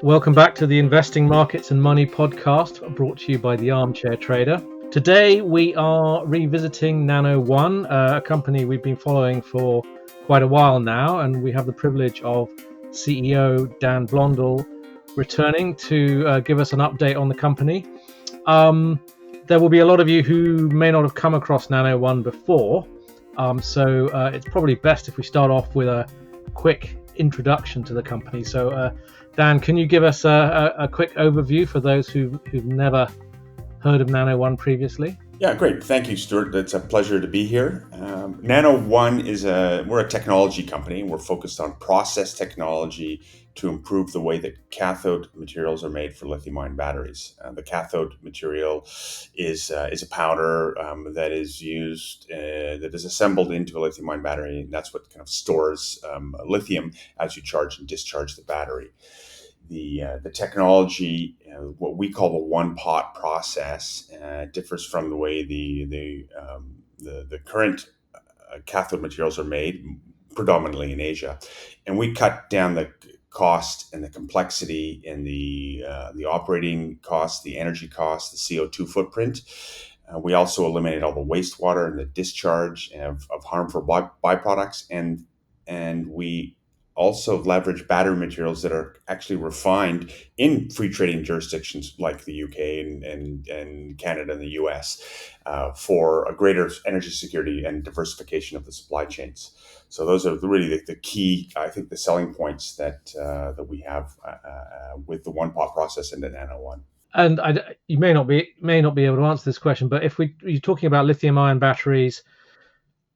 Welcome back to the Investing Markets and Money podcast, brought to you by the Armchair Trader. Today we are revisiting Nano One, a company we've been following for quite a while now, and we have the privilege of CEO Dan Blondal returning to give us an update on the company. There will be a lot of you who may not have come across Nano One before, so it's probably best if we start off with a quick introduction to the company. So Dan, can you give us a quick overview for those who've never heard of Nano One previously? Yeah, great. Thank you, Stuart. It's a pleasure to be here. Nano One we're a technology company. We're focused on process technology to improve the way that cathode materials are made for lithium-ion batteries. The cathode material is a powder that is used, that is assembled into a lithium-ion battery, and that's what kind of stores lithium as you charge and discharge the battery. The technology, what we call the one pot process, differs from the way the current cathode materials are made, predominantly in Asia, and we cut down the cost and the complexity and the operating cost, the energy cost, the CO2 footprint. We also eliminate all the wastewater and the discharge of harmful byproducts, and we also leverage battery materials that are actually refined in free trading jurisdictions like the UK and Canada and the US for a greater energy security and diversification of the supply chains. So those are really the key, I think, the selling points that we have with the one pot process in the Nano One. And you may not be able to answer this question, but if you're talking about lithium-ion batteries,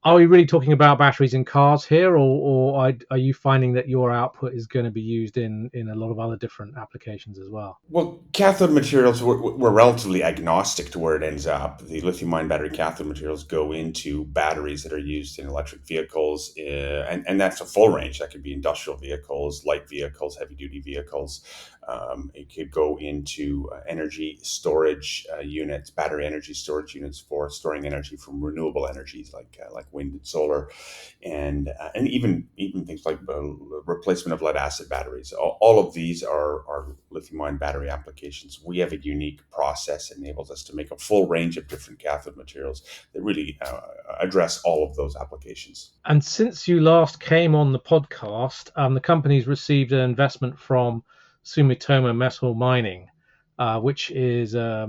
are we really talking about batteries in cars here, or are you finding that your output is going to be used in a lot of other different applications as well? Well, cathode materials, we're relatively agnostic to where it ends up. The lithium-ion battery cathode materials go into batteries that are used in electric vehicles, and that's a full range. That could be industrial vehicles, light vehicles, heavy-duty vehicles. It could go into energy storage units, battery energy storage units for storing energy from renewable energies like wind and solar, and even things like replacement of lead acid batteries. All of these are lithium-ion battery applications. We have a unique process that enables us to make a full range of different cathode materials that really address all of those applications. And since you last came on the podcast, the company's received an investment from Sumitomo Metals Mining, which is a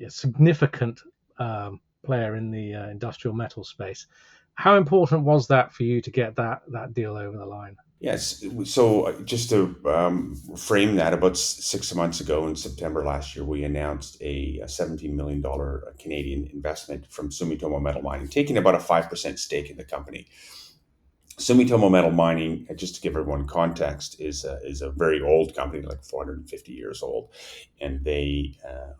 significant player in the industrial metal space. How important was that for you to get that deal over the line? Yes. So just to frame that, about 6 months ago in September last year, we announced a $17 million Canadian investment from Sumitomo Metal Mining, taking about a 5% stake in the company. Sumitomo Metal Mining, just to give everyone context, is a very old company, like 450 years old, and they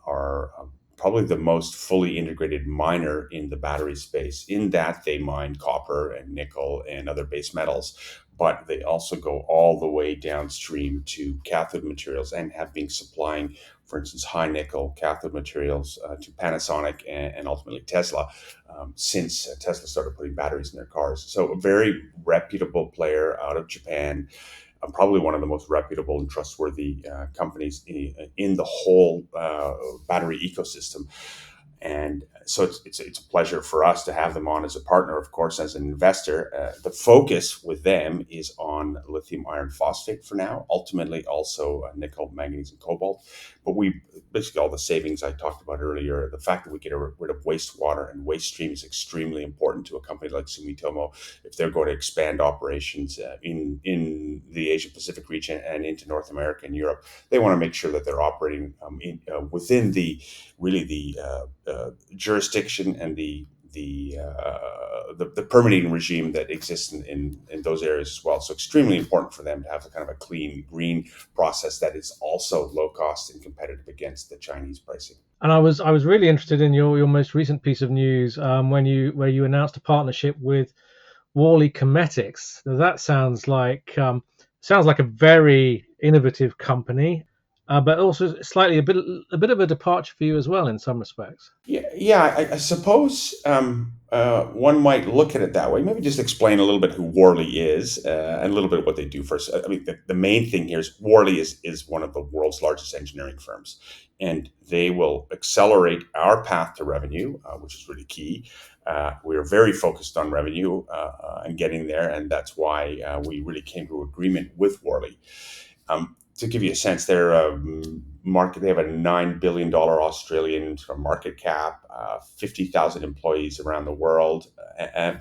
are probably the most fully integrated miner in the battery space, in that they mine copper and nickel and other base metals, but they also go all the way downstream to cathode materials and have been supplying, for instance, high nickel cathode materials to Panasonic and ultimately Tesla since Tesla started putting batteries in their cars. So a very reputable player out of Japan, probably one of the most reputable and trustworthy companies in the whole battery ecosystem. And so it's a pleasure for us to have them on as a partner, of course, as an investor. The focus with them is on lithium iron phosphate for now, ultimately also nickel, manganese, and cobalt. But we basically, all the savings I talked about earlier, the fact that we get rid of wastewater and waste stream is extremely important to a company like Sumitomo if they're going to expand operations in the Asia Pacific region and into North America and Europe. They want to make sure that they're operating within the jurisdiction and the permitting regime that exists in those areas as well. So extremely important for them to have a kind of a clean, green process that is also low cost and competitive against the Chinese pricing. And I was really interested in your most recent piece of news where you announced a partnership with Worley Chemetics. Now, that sounds like a very innovative company. but also slightly a bit of a departure for you as well in some respects. Yeah. I suppose one might look at it that way. Maybe just explain a little bit who Worley is and a little bit what they do first. I mean, the main thing here is Worley is one of the world's largest engineering firms, and they will accelerate our path to revenue, which is really key. We are very focused on revenue and getting there, and that's why we really came to agreement with Worley. To give you a sense, they're market. They have a $9 billion Australian sort of market cap, 50,000 employees around the world.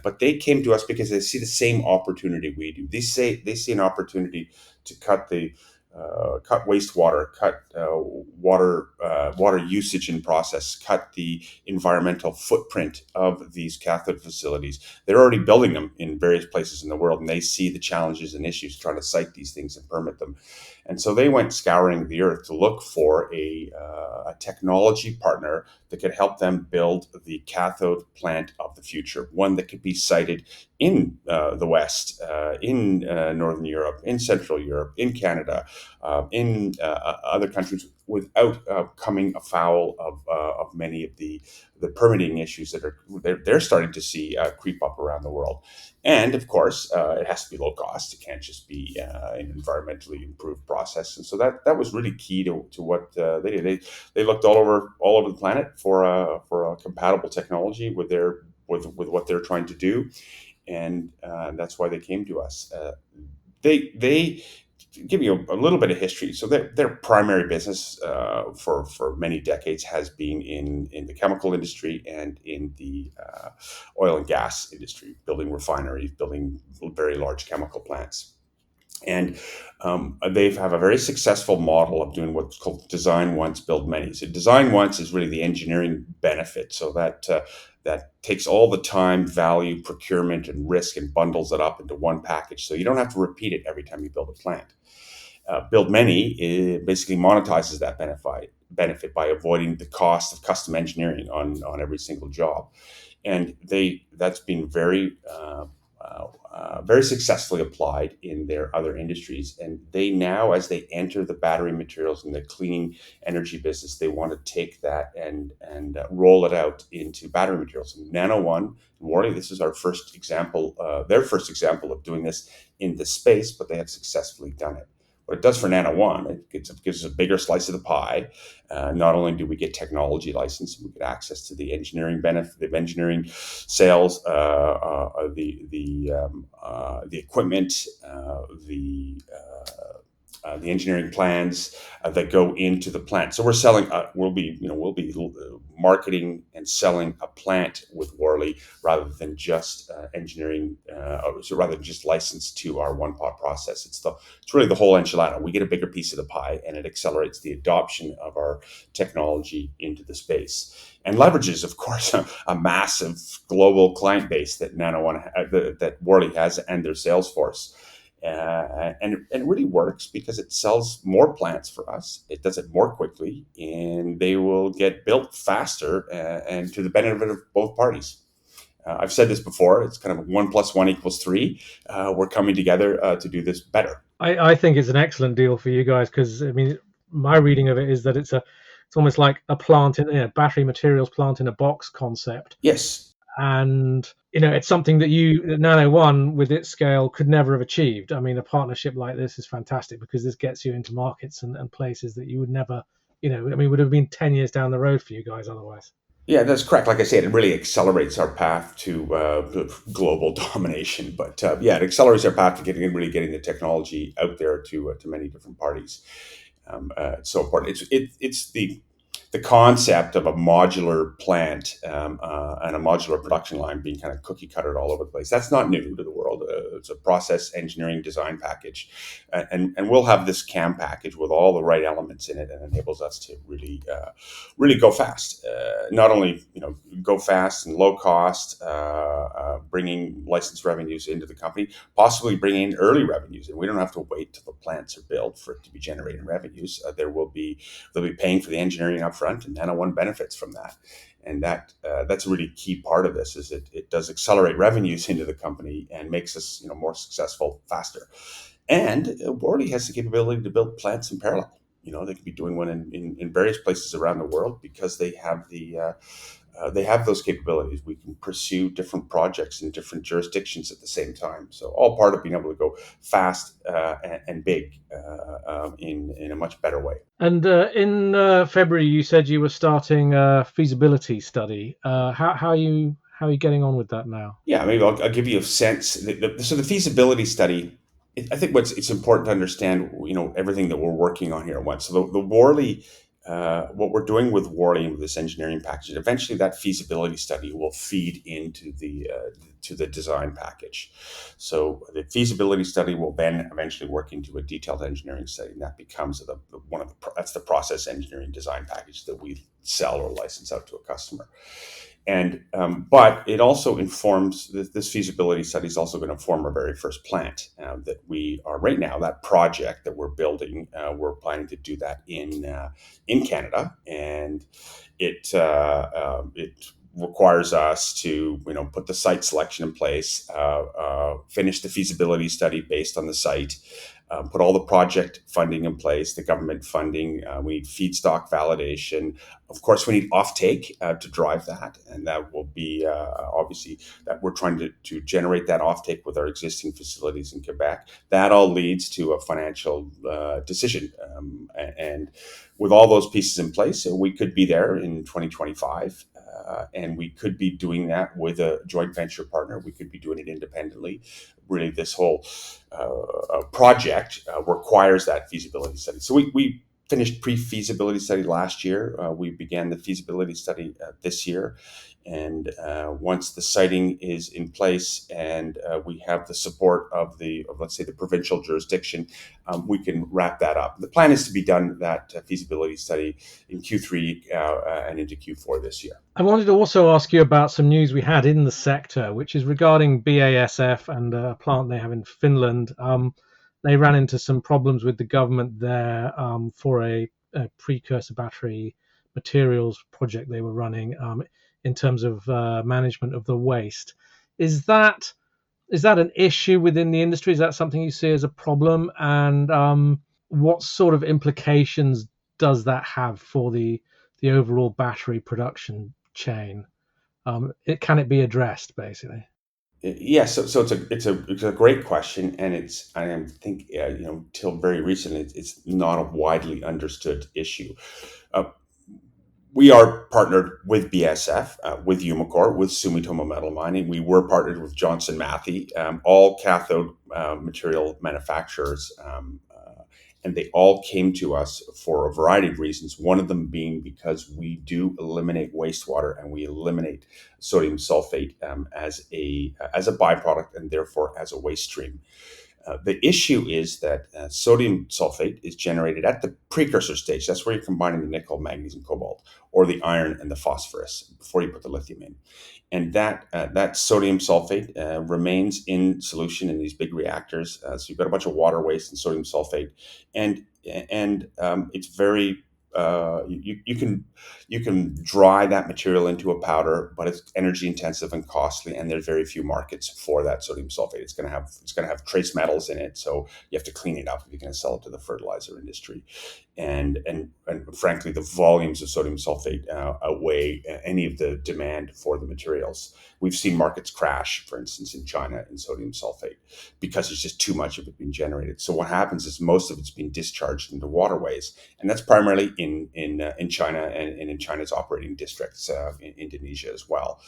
But they came to us because they see the same opportunity we do. They see an opportunity to cut wastewater, cut water usage and process, cut the environmental footprint of these cathode facilities. They're already building them in various places in the world, and they see the challenges and issues trying to site these things and permit them. And so they went scouring the earth to look for a technology partner that could help them build the cathode plant of the future, one that could be sited in the West, in Northern Europe, in Central Europe, in Canada, in other countries, without coming afoul of many of the permitting issues that they're starting to see creep up around the world. And of course, it has to be low cost. It can't just be an environmentally improved process. And so that was really key to what they did. They looked all over the planet for a compatible technology with what they're trying to do, and that's why they came to us. They give you a little bit of history. So their primary business for many decades has been in the chemical industry and in the oil and gas industry, building refineries, building very large chemical plants. And they have a very successful model of doing what's called design once, build many. So design once is really the engineering benefit. So that takes all the time, value, procurement, and risk and bundles it up into one package. So you don't have to repeat it every time you build a plant. Build many basically monetizes that benefit by avoiding the cost of custom engineering on every single job. And that's been very successfly applied in their other industries. And they now, as they enter the battery materials and the clean energy business, they want to take that and roll it out into battery materials. And Nano One, Worley, this is our first example, their first example of doing this in this space, but they have successfully done it. What it does for Nano One, it gives us a bigger slice of the pie. Not only do we get technology license, we get access to the engineering benefit, the engineering sales, the equipment, the engineering plans that go into the plant. So we'll be marketing and selling a plant with Worley rather than just engineering, so rather than just licensed to our one pot process. It's really the whole enchilada. We get a bigger piece of the pie, and it accelerates the adoption of our technology into the space, and leverages, of course, a massive global client base that that Worley has, and their sales force. And it really works because it sells more plants for us. It does it more quickly, and they will get built faster and to the benefit of both parties. I've said this before. It's kind of 1+1 = 3. We're coming together to do this better. I think it's an excellent deal for you guys because I mean, my reading of it is that it's almost like a plant in battery materials plant in a box concept. Yes. And it's something that Nano One with its scale could never have achieved. I mean, a partnership like this is fantastic because this gets you into markets and places that you would never, would have been 10 years down the road for you guys otherwise. Yeah, that's correct. Like I said, it really accelerates our path to global domination. But yeah, it accelerates our path to really getting the technology out there to many different parties. It's so important. It's the concept of a modular plant and a modular production line being kind of cookie cuttered all over the place. That's not new to the world. It's a process engineering design package, and we'll have this CAM package with all the right elements in it, and enables us to really go fast. Not only go fast and low cost, bringing license revenues into the company, possibly bringing in early revenues, and we don't have to wait till the plants are built for it to be generating revenues. They'll be paying for the engineering upfront, and Nano One benefits from that. And that's a really key part of this. Is it does accelerate revenues into the company and makes us more successful faster. And Worley has the capability to build plants in parallel. They could be doing one in various places around the world because they have those capabilities. We can pursue different projects in different jurisdictions at the same time. So all part of being able to go fast and big in a much better way. And in February, you said you were starting a feasibility study. How are you getting on with that now? Yeah, maybe I'll give you a sense. So the feasibility study, I think it's important to understand, everything that we're working on here at once. So the Worley, what we're doing with Worley and with this engineering package, eventually that feasibility study will feed into the design package. So the feasibility study will then eventually work into a detailed engineering study, and that becomes that's the process engineering design package that we sell or license out to a customer. And but it also informs this feasibility study is also going to form our very first plant that we are right now. That project that we're building, we're planning to do that in Canada, and it requires us to put the site selection in place, finish the feasibility study based on the site, put all the project funding in place, the government funding. We need feedstock validation. Of course, we need offtake to drive that, and that will be obviously that we're trying to generate that offtake with our existing facilities in Quebec. That all leads to a financial decision, and with all those pieces in place, we could be there in 2025. And we could be doing that with a joint venture partner. We could be doing it independently. Really, this whole project requires that feasibility study. So we finished pre-feasibility study last year. We began the feasibility study this year. And once the siting is in place and we have the support of let's say, the provincial jurisdiction, we can wrap that up. The plan is to be done that feasibility study in Q3 and into Q4 this year. I wanted to also ask you about some news we had in the sector, which is regarding BASF and a plant they have in Finland. They ran into some problems with the government there for a precursor battery materials project they were running in terms of management of the waste. Is that an issue within the industry? Is that something you see as a problem? And what sort of implications does that have for the overall battery production chain? Can it be addressed, basically? Yeah, so it's a great question, and I think till very recently it's not a widely understood issue. Uh, we are partnered with BASF, with Umicore, with Sumitomo Metal Mining. We were partnered with Johnson Matthey, all cathode material manufacturers, and they all came to us for a variety of reasons. One of them being because we do eliminate wastewater and we eliminate sodium sulfate as a byproduct and therefore as a waste stream. The issue is that sodium sulfate is generated at the precursor stage. That's where you're combining the nickel, magnesium, cobalt, or the iron and the phosphorus before you put the lithium in. And that sodium sulfate remains in solution in these big reactors. So you've got a bunch of water waste and sodium sulfate, and it's very you can dry that material into a powder, but it's energy intensive and costly, and there's very few markets for that sodium sulfate. It's going to have trace metals in it, so you have to clean it up if you're going to sell it to the fertilizer industry. And frankly, the volumes of sodium sulfate outweigh any of the demand for the materials. We've seen markets crash, for instance, in China in sodium sulfate because there's just too much of it being generated. So what happens is most of it's being discharged into waterways, and that's primarily in China and in China's operating districts, in Indonesia as well.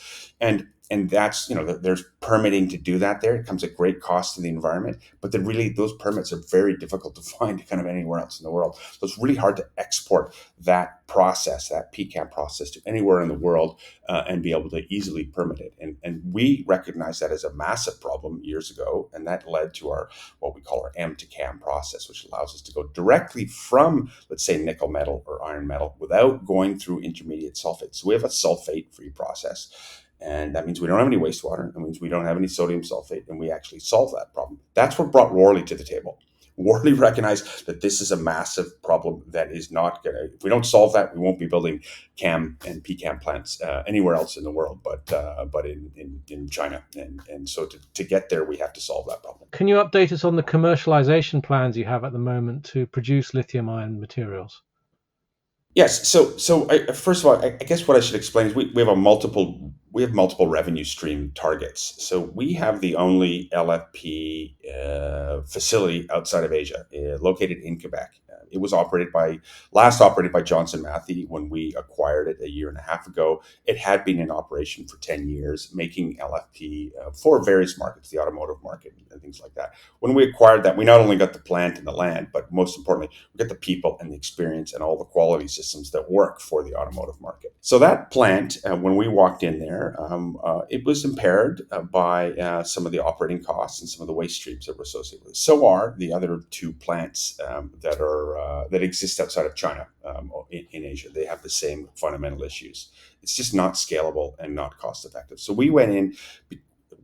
And that's, there's permitting to do that there. It comes at great cost to the environment, but those permits are very difficult to find kind of anywhere else in the world. So it's really hard to export that process, that PCAM process, to anywhere in the world and be able to easily permit it. And we recognized that as a massive problem years ago, and that led to what we call our M to CAM process, which allows us to go directly from, let's say, nickel metal or iron metal without going through intermediate sulfates. So we have a sulfate-free process. And that means we don't have any wastewater. That means we don't have any sodium sulfate, and we actually solve that problem. That's what brought Worley to the table. Worley recognized that this is a massive problem that is not going to, if we don't solve that, we won't be building CAM and PCAM plants anywhere else in the world, but in China. And so to get there, we have to solve that problem. Can you update us on the commercialization plans you have at the moment to produce lithium-ion materials? Yes. So first of all, I guess what I should explain is we have multiple revenue stream targets. So we have the only LFP facility outside of Asia, located in Quebec. It was last operated by Johnson Matthey when we acquired it a year and a half ago. It had been in operation for 10 years, making LFP for various markets, the automotive market and things like that. When we acquired that, we not only got the plant and the land, but most importantly, we get the people and the experience and all the quality systems that work for the automotive market. So that plant, when we walked in there, it was impaired by some of the operating costs and some of the waste streams that were associated with it. So are the other two plants that exist outside of China in Asia. They have the same fundamental issues. It's just not scalable and not cost effective. So we went in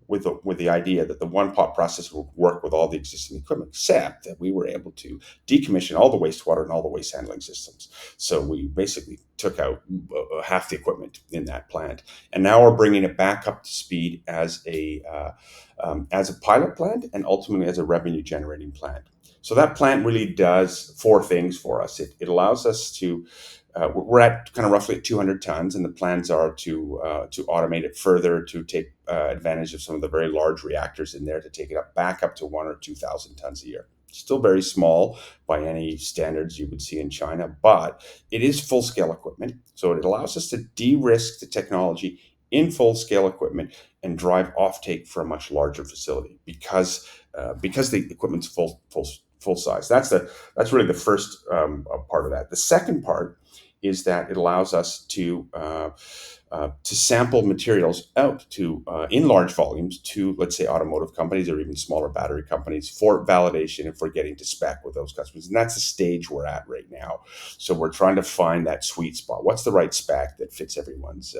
with the idea that the one pot process would work with all the existing equipment, except that we were able to decommission all the wastewater and all the waste handling systems. So we basically took out half the equipment in that plant, and now we're bringing it back up to speed as a pilot plant and ultimately as a revenue generating plant. So that plant really does four things for us. It allows us to we're at kind of roughly at 200 tons, and the plans are to automate it further, to take advantage of some of the very large reactors in there to take it back up to 1,000 or 2,000 tons a year. Still very small by any standards you would see in China, but it is full scale equipment. So it allows us to de-risk the technology in full scale equipment and drive offtake for a much larger facility because the equipment's full size. That's really the first part of that. The second part is that it allows us to sample materials out to in large volumes to, let's say, automotive companies or even smaller battery companies for validation and for getting to spec with those customers. And that's the stage we're at right now. So we're trying to find that sweet spot. What's the right spec that fits everyone's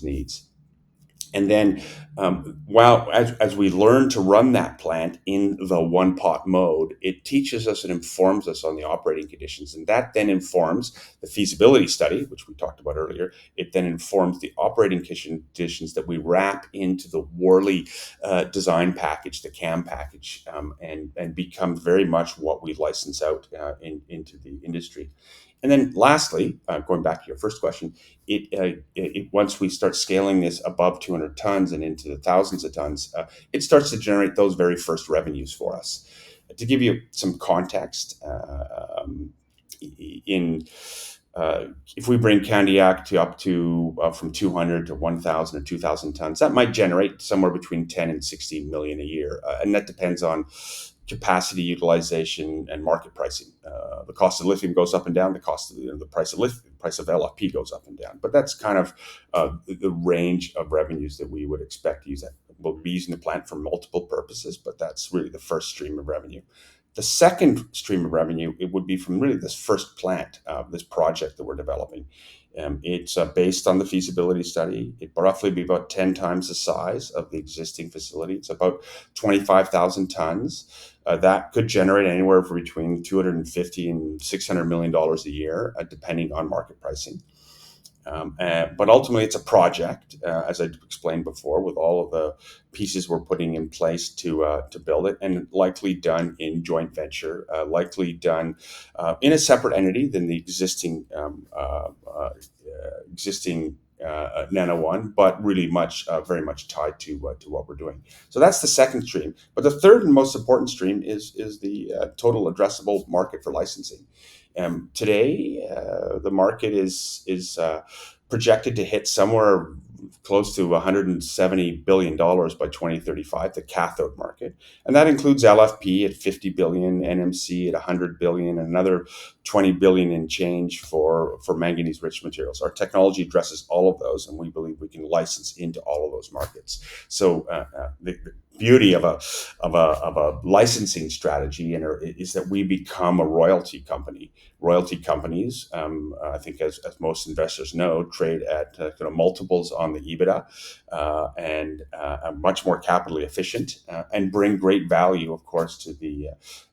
needs? And then, as we learn to run that plant in the one pot mode, it teaches us and informs us on the operating conditions. And that then informs the feasibility study, which we talked about earlier. It then informs the operating conditions that we wrap into the Worley design package, the CAM package, and becomes very much what we license out into the industry. And then lastly, going back to your first question, once we start scaling this above 200 tons and into the thousands of tons, it starts to generate those very first revenues for us. To give you some context, if we bring Candiac up to from 200 to 1,000 or 2,000 tons, that might generate somewhere between 10 and 16 million a year, and that depends on capacity utilization and market pricing. The cost of lithium goes up and down. The cost of the price of lithium, price of LFP goes up and down. But that's kind of the range of revenues that we would expect to use. That we'll be using the plant for multiple purposes, but that's really the first stream of revenue. The second stream of revenue, it would be from really this first plant, this project that we're developing. It's based on the feasibility study. It roughly be about 10 times the size of the existing facility. It's about 25,000 tons. That could generate anywhere between $250 and $600 million a year, depending on market pricing. But ultimately, it's a project, as I explained before, with all of the pieces we're putting in place to build it, and likely done in joint venture, likely done in a separate entity than the existing Nano One, but really very much tied to what we're doing. So that's the second stream. But the third and most important stream is the total addressable market for licensing. Today, the market is projected to hit somewhere close to $170 billion by 2035, the cathode market. And that includes LFP at 50 billion, NMC at 100 billion, and another 20 billion in change for manganese-rich materials. Our technology addresses all of those, and we believe we can license into all of those markets. So beauty of a licensing strategy is that we become a royalty company. Royalty companies, I think, as most investors know, trade at multiples on the EBITDA, and are much more capitally efficient, and bring great value, of course, to the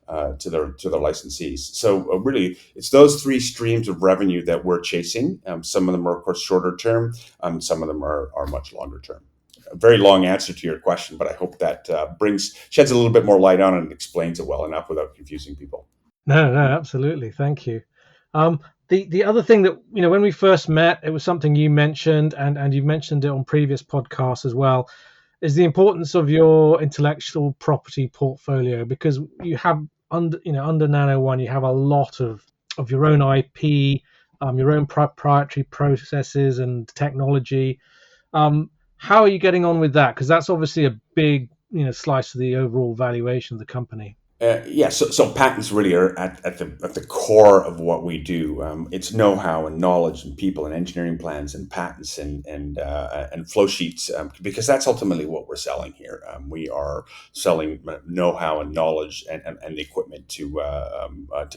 licensees. So really, it's those three streams of revenue that we're chasing. Some of them are, of course, shorter term. Some of them are much longer term. A very long answer to your question, but I hope that sheds a little bit more light on it and explains it well enough without confusing people. No, absolutely. Thank you. Um, the other thing that, when we first met, it was something you mentioned, and you've mentioned it on previous podcasts as well, is the importance of your intellectual property portfolio, because you have under Nano One, you have a lot of your own IP, your own proprietary processes and technology. How are you getting on with that? Because that's obviously a big slice of the overall valuation of the company. Yeah, so patents really are at the core of what we do. It's know-how and knowledge and people and engineering plans and patents and flow sheets, because that's ultimately what we're selling here. We are selling know-how and knowledge and the equipment to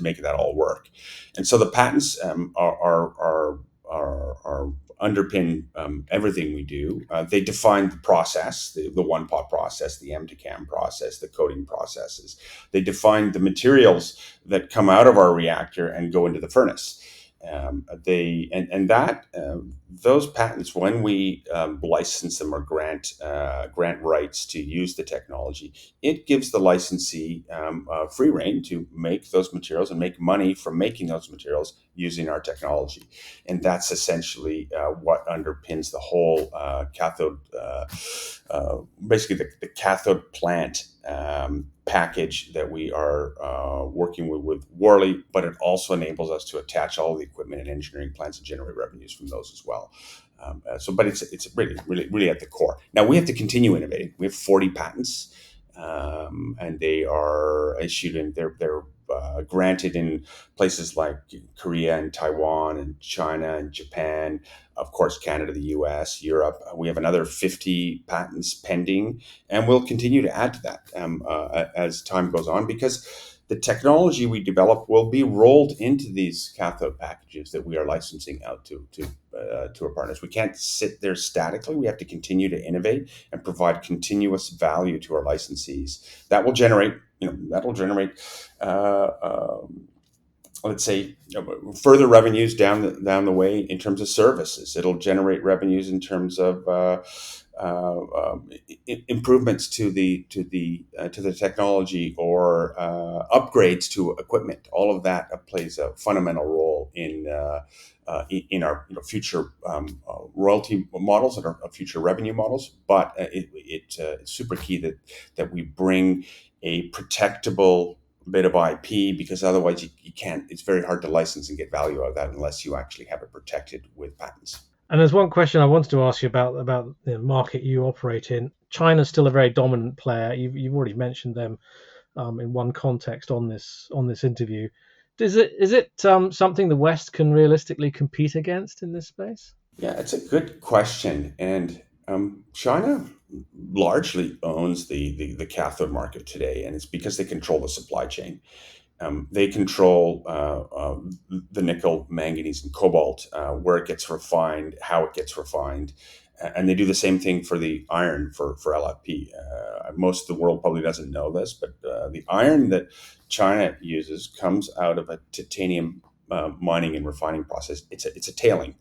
make that all work. And so the patents are underpin everything we do. They define the process, the one pot process, the M to CAM process, the coating processes. They define the materials that come out of our reactor and go into the furnace. Those patents, when we license them or grant rights to use the technology, it gives the licensee free rein to make those materials and make money from making those materials using our technology. And that's essentially what underpins the whole cathode, basically the cathode plant package that we are working with Worley, but it also enables us to attach all the equipment and engineering plans and generate revenues from those as well. But it's really at the core. Now we have to continue innovating. We have 40 patents, and they are issued and they're granted in places like Korea and Taiwan and China and Japan, of course, Canada, the US, Europe. We have another 50 patents pending, and we'll continue to add to that as time goes on, because the technology we develop will be rolled into these cathode packages that we are licensing out to our partners. We can't sit there statically. We have to continue to innovate and provide continuous value to our licensees. That will generate, let's say, further revenues down the way in terms of services. It'll generate revenues in terms of improvements to the technology or upgrades to equipment. All of that plays a fundamental role in our future royalty models and our future revenue models. But it's super key that we bring a protectable bit of IP, because otherwise you can't. It's very hard to license and get value out of that unless you actually have it protected with patents. And there's one question I wanted to ask you about the market you operate in. China's still a very dominant player. You've already mentioned them in one context on this interview. Is it something the West can realistically compete against in this space? Yeah, it's a good question, and China largely owns the cathode market today, and it's because they control the supply chain. They control the nickel, manganese, and cobalt, where it gets refined, how it gets refined, and they do the same thing for the iron for LFP. Most of the world probably doesn't know this, but the iron that China uses comes out of a titanium mining and refining process. It's a tailing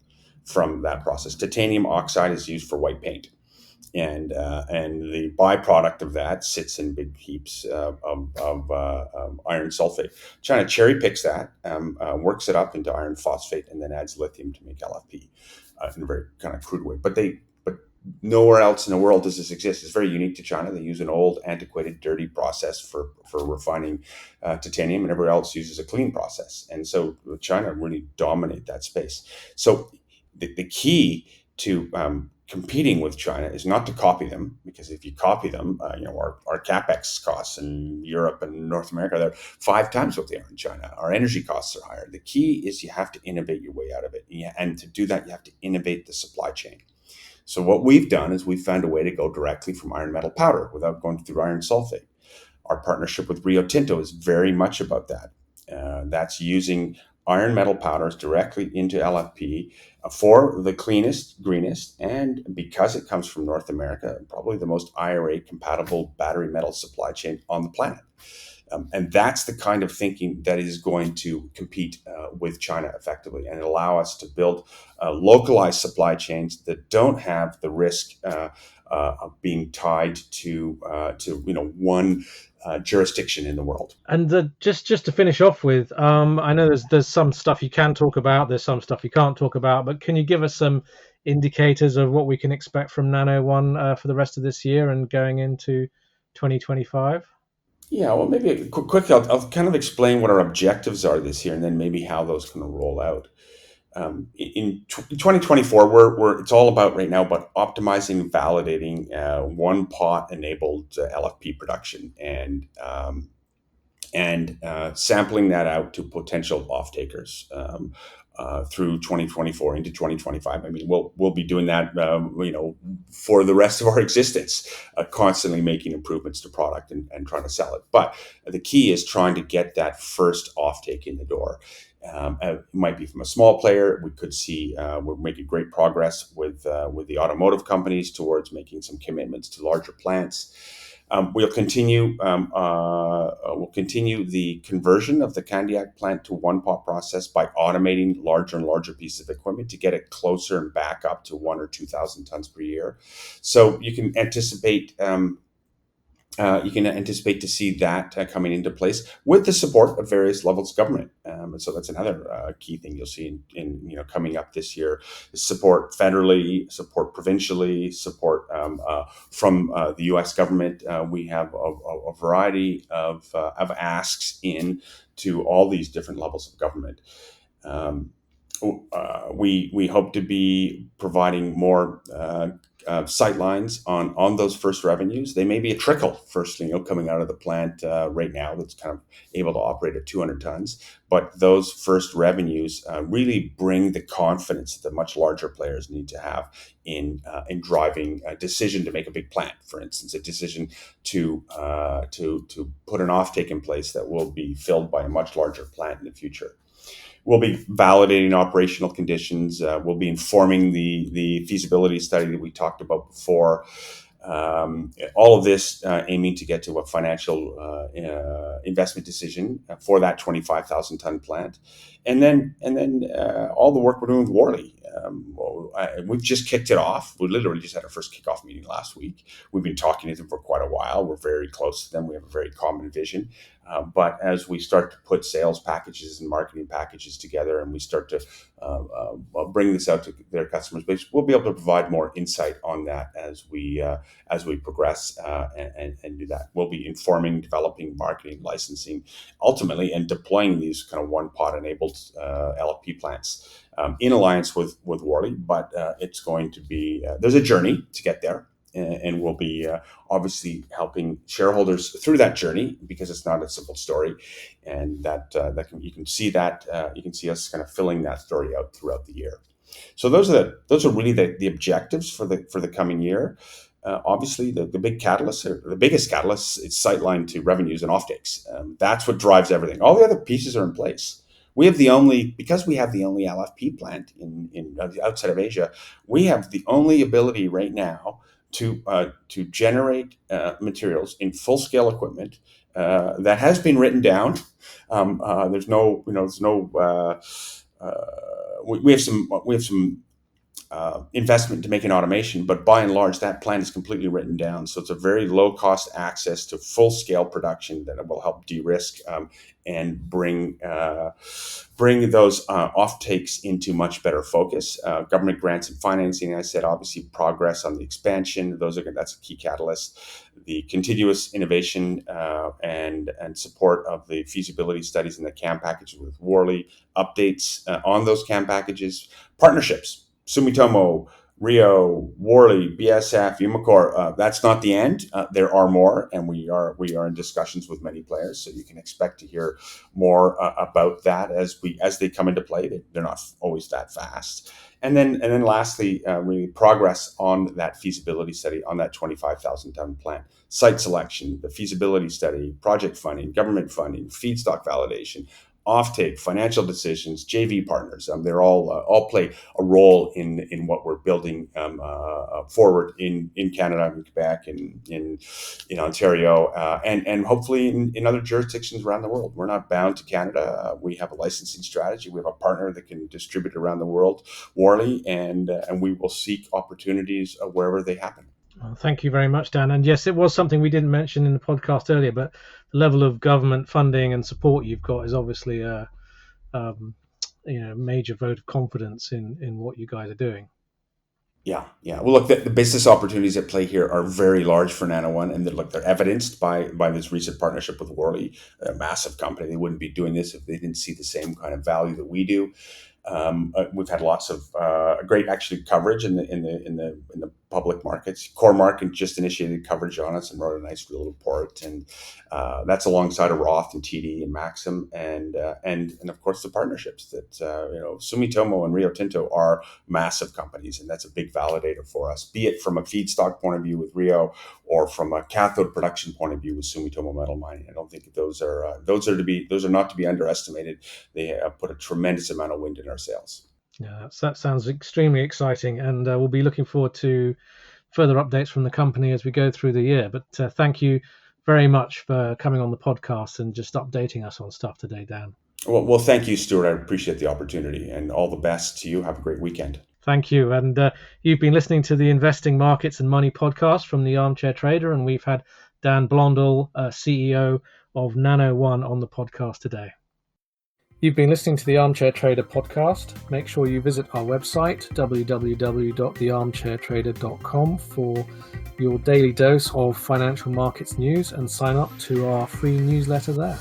from that process. Titanium oxide is used for white paint, and the byproduct of that sits in big heaps of iron sulfate. China cherry picks that, works it up into iron phosphate, and then adds lithium to make LFP in a very kind of crude way. But nowhere else in the world does this exist. It's very unique to China. They use an old, antiquated, dirty process for refining titanium, and everywhere else uses a clean process. And so China really dominate that space. So the key to competing with China is not to copy them, because if you copy them, our capex costs in Europe and North America, they're 5 times what they are in China. Our energy costs are higher. The key is you have to innovate your way out of it, and to do that, you have to innovate the supply chain. So what we've done is we've found a way to go directly from iron metal powder without going through iron sulfate. Our partnership with Rio Tinto is very much about that. That's using iron metal powders directly into LFP for the cleanest, greenest, and because it comes from North America, probably the most IRA compatible battery metal supply chain on the planet. And that's the kind of thinking that is going to compete with China effectively and allow us to build localized supply chains that don't have the risk of being tied to one jurisdiction in the world. And just to finish off with, I know there's some stuff you can talk about, there's some stuff you can't talk about, but can you give us some indicators of what we can expect from Nano One for the rest of this year and going into 2025? Yeah, well, maybe quickly, I'll kind of explain what our objectives are this year, and then maybe how those can roll out. In 2024, it's all about right now about optimizing and validating one pot enabled LFP production and sampling that out to potential off-takers through 2024 into 2025. I mean, we'll be doing that, for the rest of our existence, constantly making improvements to product and trying to sell it. But the key is trying to get that first offtake in the door. It might be from a small player. We could see we're making great progress with the automotive companies towards making some commitments to larger plants. We'll continue the conversion of the Candiac plant to one pot process by automating larger and larger pieces of equipment to get it closer and back up to 1,000 or 2,000 tons per year. So you can anticipate to see that coming into place with the support of various levels of government. And so that's another key thing you'll see in coming up this year: is support federally, support provincially, support from the U.S. government. We have a variety of asks in to all these different levels of government. We hope to be providing more sight lines on those first revenues. They may be a trickle first, coming out of the plant right now that's kind of able to operate at 200 tons. But those first revenues really bring the confidence that the much larger players need to have in driving a decision to make a big plant. For instance, a decision to put an offtake in place that will be filled by a much larger plant in the future. We'll be validating operational conditions. We'll be informing the feasibility study that we talked about before. All of this aiming to get to a financial investment decision for that 25,000 ton plant, and then all the work we're doing with Worley. We've just kicked it off. We literally just had our first kickoff meeting last week. We've been talking to them for quite a while. We're very close to them. We have a very common vision. But as we start to put sales packages and marketing packages together, and we start to bring this out to their customers base, we'll be able to provide more insight on that as we progress and do that. We'll be informing, developing, marketing, licensing, ultimately, and deploying these kind of one pot enabled LFP plants in alliance with Worley. But it's going to be there's a journey to get there. And we'll be obviously helping shareholders through that journey, because it's not a simple story, and you can see us kind of filling that story out throughout the year. So those are really the objectives for the coming year. Obviously, the big catalyst, or the biggest catalyst, is sightline to revenues and offtakes. That's what drives everything. All the other pieces are in place. Because we have the only LFP plant in outside of Asia, we have the only ability right now to generate materials in full scale equipment that has been written down. We have some investment to make an automation, but by and large, that plan is completely written down. So it's a very low cost access to full scale production that will help de-risk and bring those offtakes into much better focus. Government grants and financing, I said, obviously progress on the expansion. That's a key catalyst. The continuous innovation and support of the feasibility studies and the CAM packages with Worley, updates on those CAM packages, partnerships. Sumitomo, Rio, Worley, BSF, Umicore. That's not the end. There are more, and we are in discussions with many players. So you can expect to hear more about that as they come into play. They're not always that fast. And then lastly, really progress on that feasibility study on that 25,000 ton plant. Site selection, the feasibility study, project funding, government funding, feedstock validation, offtake, financial decisions, JV partners. They're all play a role in what we're building forward in Canada, in Quebec, in Ontario, and hopefully in other jurisdictions around the world. We're not bound to Canada. We have a licensing strategy. We have a partner that can distribute around the world, Worley, and we will seek opportunities wherever they happen. Well, thank you very much, Dan. And yes, it was something we didn't mention in the podcast earlier, but the level of government funding and support you've got is obviously a major vote of confidence in what you guys are doing. Yeah. Well, look, the business opportunities at play here are very large for Nano One, and they're evidenced by this recent partnership with Worley, a massive company. They wouldn't be doing this if they didn't see the same kind of value that we do. We've had lots of great coverage in the public markets. Core Market just initiated coverage on us and wrote a nice little report, and that's alongside of Roth and TD and Maxim, and of course the partnerships that Sumitomo and Rio Tinto are massive companies, and that's a big validator for us. Be it from a feedstock point of view with Rio, or from a cathode production point of view with Sumitomo Metal Mining. I don't think those are not to be underestimated. They put a tremendous amount of wind in our sails. Yeah, that sounds extremely exciting, and we'll be looking forward to further updates from the company as we go through the year. But thank you very much for coming on the podcast and just updating us on stuff today, Dan. Well, thank you, Stuart. I appreciate the opportunity, and all the best to you. Have a great weekend. Thank you. And you've been listening to the Investing Markets and Money podcast from the Armchair Trader, and we've had Dan Blondal, CEO of Nano One, on the podcast today. You've been listening to the Armchair Trader podcast. Make sure you visit our website, www.thearmchairtrader.com, for your daily dose of financial markets news, and sign up to our free newsletter there.